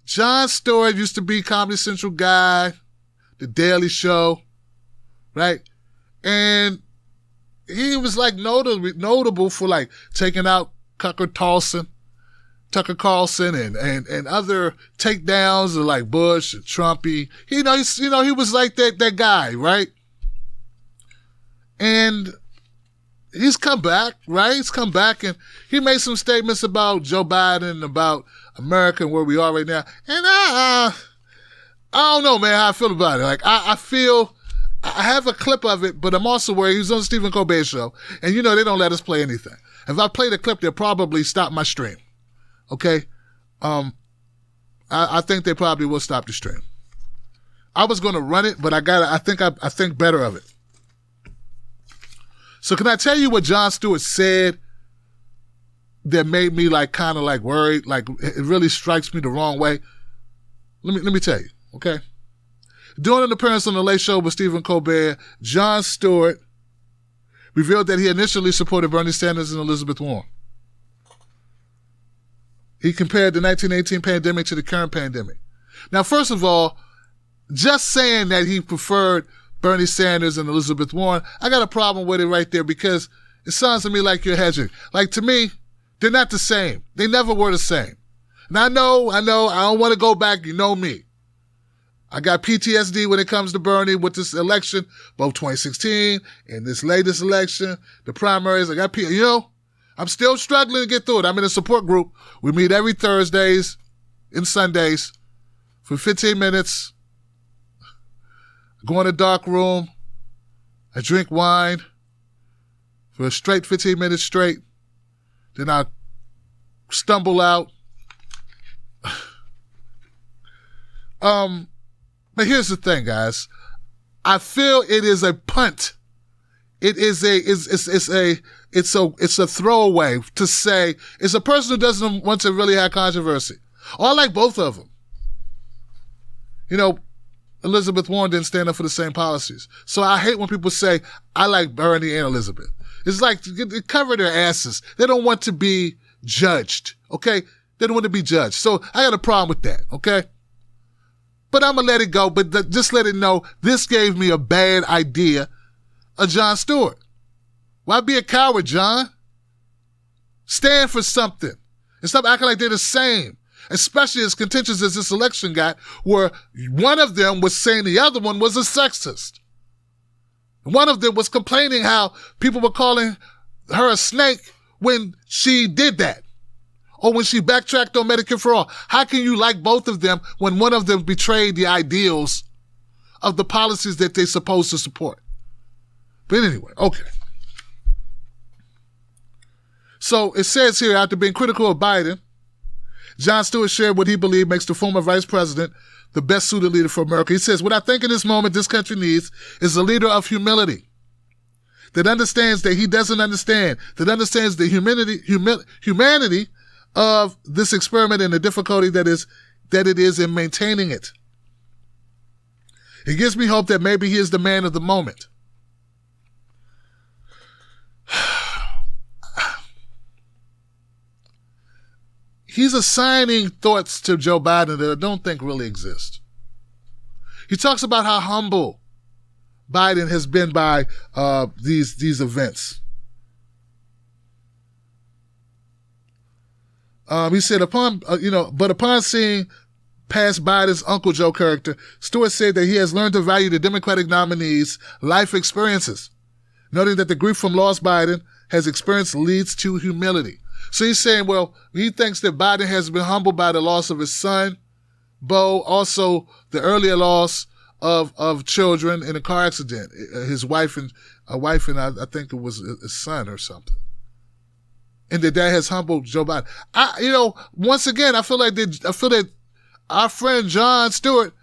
Jon Stewart used to be Comedy Central guy, The Daily Show, right? And he was like notable for like taking out Tucker Carlson and other takedowns of like Bush and Trumpy. He was like that guy, right? And he's come back, right? He's come back and he made some statements about Joe Biden, about America and where we are right now. And I don't know, man, how I feel about it. Like, I feel, I have a clip of it, but I'm also worried. He was on the Stephen Colbert Show, and they don't let us play anything. If I play the clip, they'll probably stop my stream. Okay? I think they probably will stop the stream. I was going to run it, but I think better of it. So can I tell you what Jon Stewart said that made me like kind of like worried? Like it really strikes me the wrong way. Let me tell you, okay? During an appearance on the Late Show with Stephen Colbert, Jon Stewart revealed that he initially supported Bernie Sanders and Elizabeth Warren. He compared the 1918 pandemic to the current pandemic. Now, first of all, just saying that he preferred Bernie Sanders and Elizabeth Warren, I got a problem with it right there because it sounds to me like you're hedging. Like, to me, they're not the same. They never were the same. And I know, I don't want to go back. You know me. I got PTSD when it comes to Bernie with this election, both 2016 and this latest election, the primaries. I'm still struggling to get through it. I'm in a support group. We meet every Thursdays and Sundays for 15 minutes. Go in a dark room. I drink wine for a straight 15 minutes straight. Then I stumble out. But here's the thing, guys. I feel it is a punt. It's a throwaway to say it's a person who doesn't want to really have controversy. I like both of them. Elizabeth Warren didn't stand up for the same policies. So I hate when people say, I like Bernie and Elizabeth. It's like, they cover their asses. They don't want to be judged, okay? They don't want to be judged. So I got a problem with that, okay? But I'm going to let it go, but just let it know this gave me a bad idea of Jon Stewart. Why be a coward, Jon? Stand for something. And stop acting like they're the same. Especially as contentious as this election got, where one of them was saying the other one was a sexist. One of them was complaining how people were calling her a snake when she did that. Or when she backtracked on Medicare for All. How can you like both of them when one of them betrayed the ideals of the policies that they're supposed to support? But anyway, okay. So it says here, after being critical of Biden, Jon Stewart shared what he believed makes the former vice president the best suited leader for America. He says, what I think in this moment this country needs is a leader of humility that understands that he doesn't understand, that understands the humanity of this experiment and the difficulty that it is in maintaining it. It gives me hope that maybe he is the man of the moment. He's assigning thoughts to Joe Biden that I don't think really exist. He talks about how humble Biden has been by these events. He said, upon seeing past Biden's Uncle Joe character, Stewart said that he has learned to value the Democratic nominee's life experiences, noting that the grief from lost Biden has experienced leads to humility. So he's saying, well, he thinks that Biden has been humbled by the loss of his son, Bo, also the earlier loss of children in a car accident, his wife and I think it was his son or something. And that has humbled Joe Biden. Once again, I feel that our friend Jon Stewart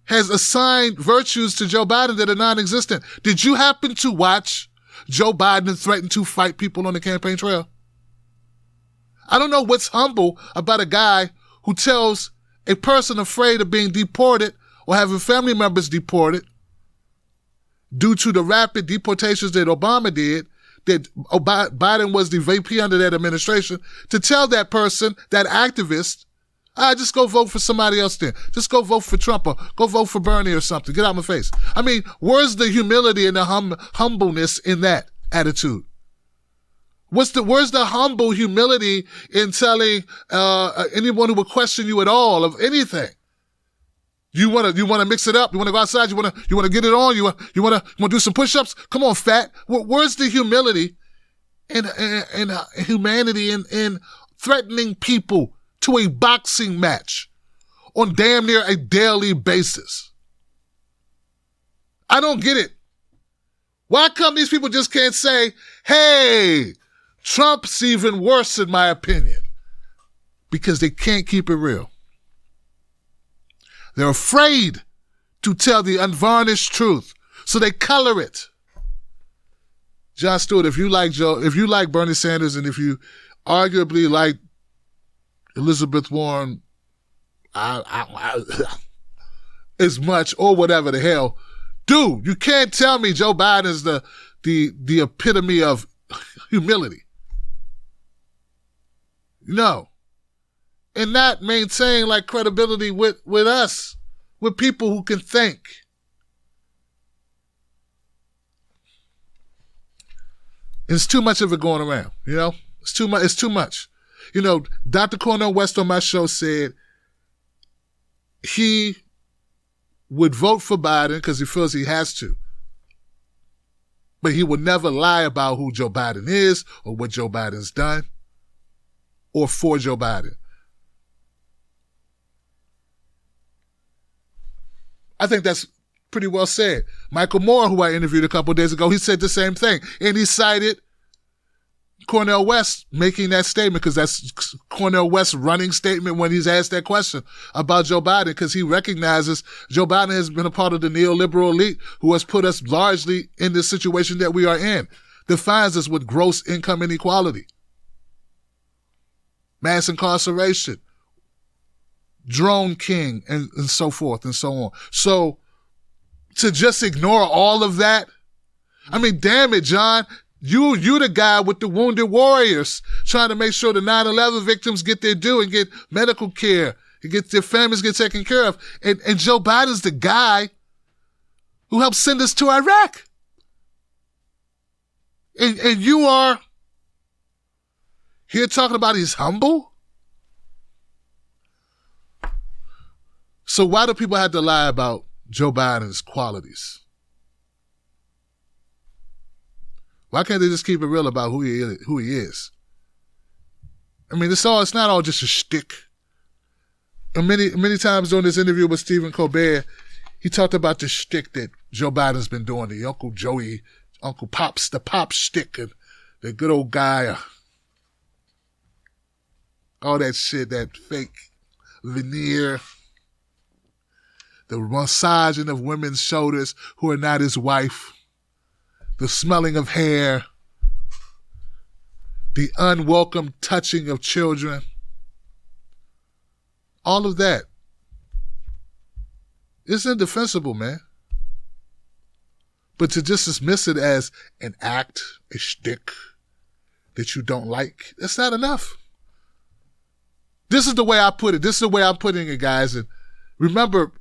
has assigned virtues to Joe Biden that are non-existent. Did you happen to watch Joe Biden threaten to fight people on the campaign trail? I don't know what's humble about a guy who tells a person afraid of being deported or having family members deported due to the rapid deportations that Obama did, that Biden was the VP under that administration, to tell that person, that activist, Just go vote for somebody else then. Just go vote for Trump or go vote for Bernie or something. Get out of my face. I mean, where's the humility and the humbleness in that attitude? Where's the humble humility in telling anyone who would question you at all of anything? You want to mix it up? You want to go outside? You want to get it on? You want to do some push-ups? Come on, fat. Where's the humility and humanity in threatening people to a boxing match on damn near a daily basis? I don't get it. Why come these people just can't say, hey, Trump's even worse in my opinion? Because they can't keep it real. They're afraid to tell the unvarnished truth, so they color it. Jon Stewart, if you like Bernie Sanders, and if you arguably like Elizabeth Warren as much or whatever the hell, dude, you can't tell me Joe Biden is the epitome of humility. No. And not maintain like credibility with us, with people who can think. It's too much of it going around, you know? It's too much. You know, Dr. Cornel West on my show said he would vote for Biden because he feels he has to. But he would never lie about who Joe Biden is or what Joe Biden's done or for Joe Biden. I think that's pretty well said. Michael Moore, who I interviewed a couple of days ago, he said the same thing. And he cited Cornel West making that statement because that's Cornel West's running statement when he's asked that question about Joe Biden, because he recognizes Joe Biden has been a part of the neoliberal elite who has put us largely in this situation that we are in, defines us with gross income inequality, mass incarceration, drone king, and so forth and so on. So to just ignore all of that, I mean, damn it, John, you the guy with the wounded warriors trying to make sure the 9/11 victims get their due and get medical care and get their families get taken care of. And Joe Biden's the guy who helped send us to Iraq. And you are here talking about he's humble? So why do people have to lie about Joe Biden's qualities? Why can't they just keep it real about who he is? I mean, it's not all just a shtick. And many times during this interview with Stephen Colbert, he talked about the shtick that Joe Biden's been doing, the Uncle Joey, Uncle Pops, the pop shtick, and the good old guy, all that shit, that fake veneer, the massaging of women's shoulders who are not his wife, the smelling of hair, the unwelcome touching of children, all of that. It's indefensible, man. But to just dismiss it as an act, a shtick that you don't like, that's not enough. This is the way I put it. This is the way I'm putting it, guys. And remember,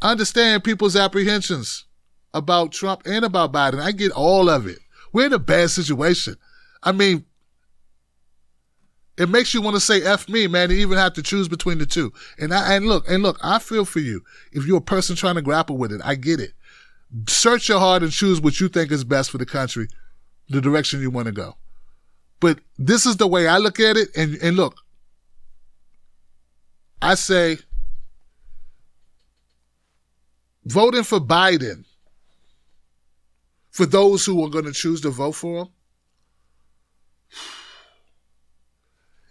I understand people's apprehensions about Trump and about Biden. I get all of it. We're in a bad situation. I mean, it makes you want to say F me, man, to even have to choose between the two. And look, I feel for you. If you're a person trying to grapple with it, I get it. Search your heart and choose what you think is best for the country, the direction you want to go. But this is the way I look at it. And look, I say voting for Biden, for those who are going to choose to vote for him,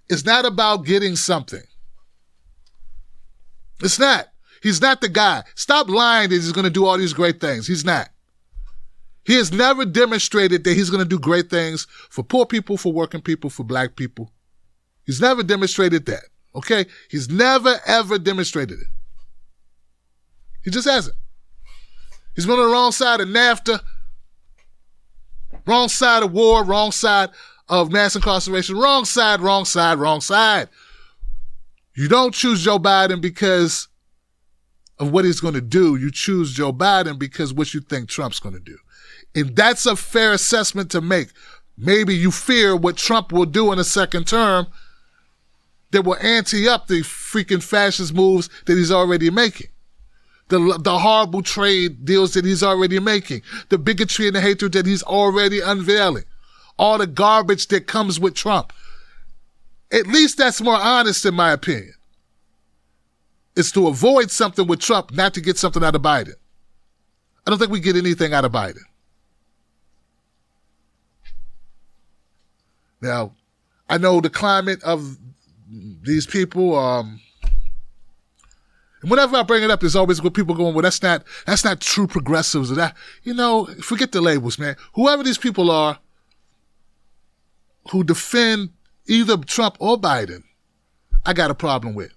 it's not about getting something. It's not. He's not the guy. Stop lying that he's going to do all these great things. He's not. He has never demonstrated that he's going to do great things for poor people, for working people, for black people. He's never demonstrated that, okay? He's never, ever demonstrated it. He just hasn't. He's been on the wrong side of NAFTA, wrong side of war, wrong side of mass incarceration, wrong side. You don't choose Joe Biden because of what he's going to do. You choose Joe Biden because what you think Trump's going to do. And that's a fair assessment to make. Maybe you fear what Trump will do in a second term that will ante up the freaking fascist moves that he's already making. The horrible trade deals that he's already making. The bigotry and the hatred that he's already unveiling. All the garbage that comes with Trump. At least that's more honest in my opinion. It's to avoid something with Trump, not to get something out of Biden. I don't think we get anything out of Biden. Now, I know the climate of these people, and whenever I bring it up, there's always people going, well, that's not true progressives. Or that, forget the labels, man. Whoever these people are who defend either Trump or Biden, I got a problem with.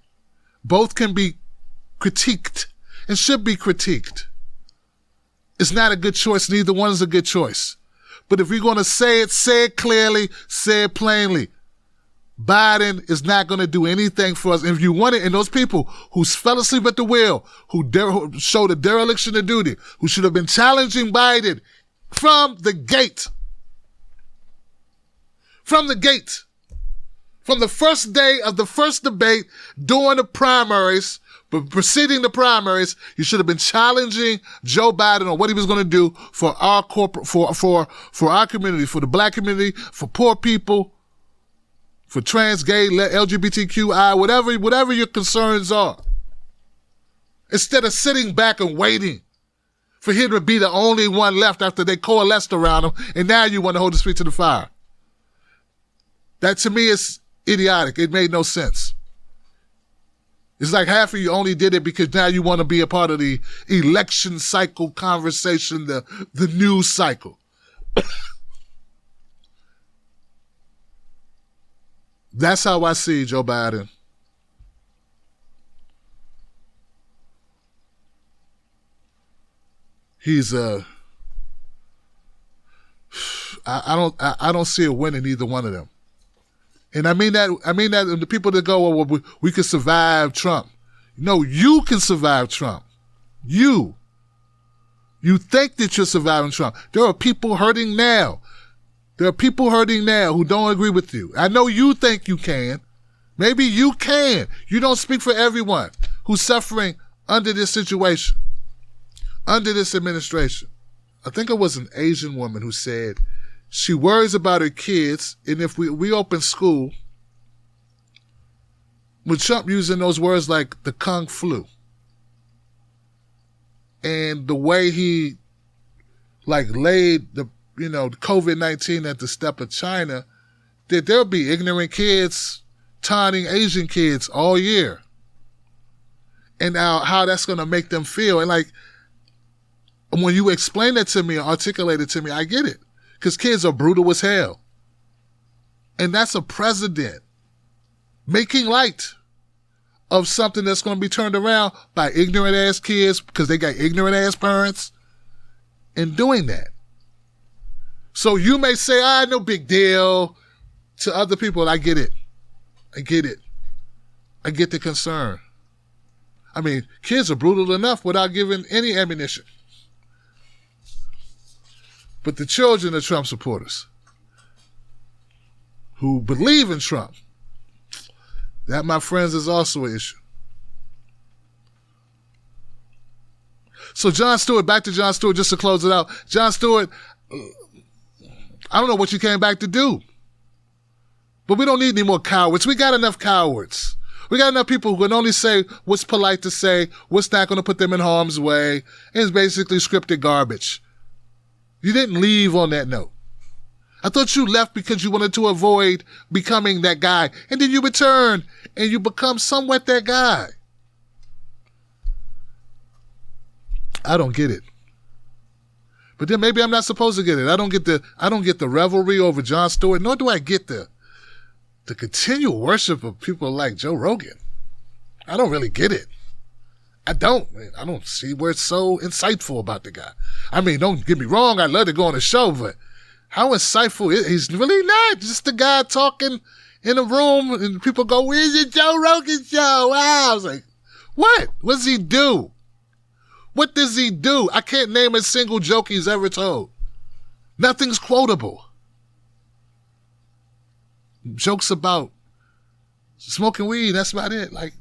Both can be critiqued and should be critiqued. It's not a good choice. Neither one is a good choice. But if we're going to say it clearly, say it plainly. Biden is not going to do anything for us. And if you want it, and those people who fell asleep at the wheel, who showed a dereliction of duty, who should have been challenging Biden from the gate. From the gate. From the first day of the first debate during the primaries, but preceding the primaries, you should have been challenging Joe Biden on what he was going to do for our for our community, for the black community, for poor people, for trans, gay, LGBTQI, whatever your concerns are. Instead of sitting back and waiting for him to be the only one left after they coalesced around him, and now you want to hold his feet to the fire. That to me is idiotic. It made no sense. It's like half of you only did it because now you want to be a part of the election cycle conversation, the news cycle. That's how I see Joe Biden. He's I don't see a win in either one of them. And I mean that the people that go, well, we could survive Trump. No, you can survive Trump. You think that you're surviving Trump. There are people hurting now. There are people hurting now who don't agree with you. I know you think you can. Maybe you can. You don't speak for everyone who's suffering under this situation, under this administration. I think it was an Asian woman who said, she worries about her kids, and if we open school, with Trump using those words like the Kung flu, and the way he laid the COVID-19 at the step of China, that there'll be ignorant kids taunting Asian kids all year, and now how that's going to make them feel, and when you explain that to me, articulate it to me, I get it. Because kids are brutal as hell. And that's a president making light of something that's going to be turned around by ignorant ass kids because they got ignorant ass parents and doing that. So you may say, no big deal to other people. I get it. I get the concern. I mean, kids are brutal enough without giving any ammunition. But the children of Trump supporters who believe in Trump, that, my friends, is also an issue. So Jon Stewart, back to Jon Stewart, just to close it out. Jon Stewart, I don't know what you came back to do. But we don't need any more cowards. We got enough cowards. We got enough people who can only say what's polite to say, what's not going to put them in harm's way, and it's basically scripted garbage. You didn't leave on that note. I thought you left because you wanted to avoid becoming that guy. And then you return and you become somewhat that guy. I don't get it. But then maybe I'm not supposed to get it. I don't get the revelry over Jon Stewart, nor do I get the continual worship of people like Joe Rogan. I don't really get it. I don't see where it's so insightful about the guy. I mean, don't get me wrong, I'd love to go on the show, but how insightful he's really not. Just the guy talking in a room and people go, where's your Joe Rogan show? Wow. I was like, what? What does he do? What does he do? I can't name a single joke he's ever told. Nothing's quotable. Jokes about smoking weed, that's about it. Like,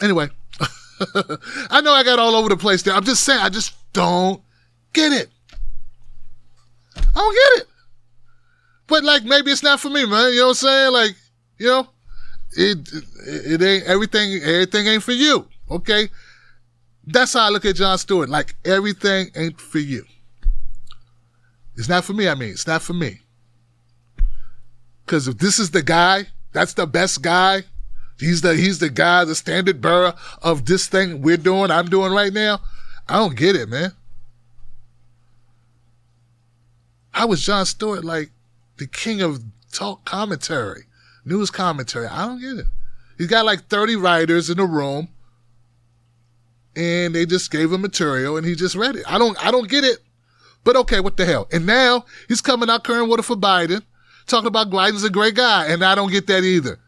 anyway. I know I got all over the place there. I'm just saying, I just don't get it. I don't get it. But like, maybe it's not for me, man. You know what I'm saying? Like, you know, it ain't everything ain't for you. Okay? That's how I look at Jon Stewart. Like, everything ain't for you. It's not for me, it's not for me. Because if this is the guy, that's the best guy, he's the guy, the standard bearer of this thing I'm doing right now, I don't get it, man. How was Jon Stewart like the king of talk commentary, news commentary? I don't get it. He's got like 30 writers in the room, and they just gave him material, and he just read it. I don't get it. But okay, what the hell? And now he's coming out carrying water for Biden, talking about Biden's a great guy, and I don't get that either.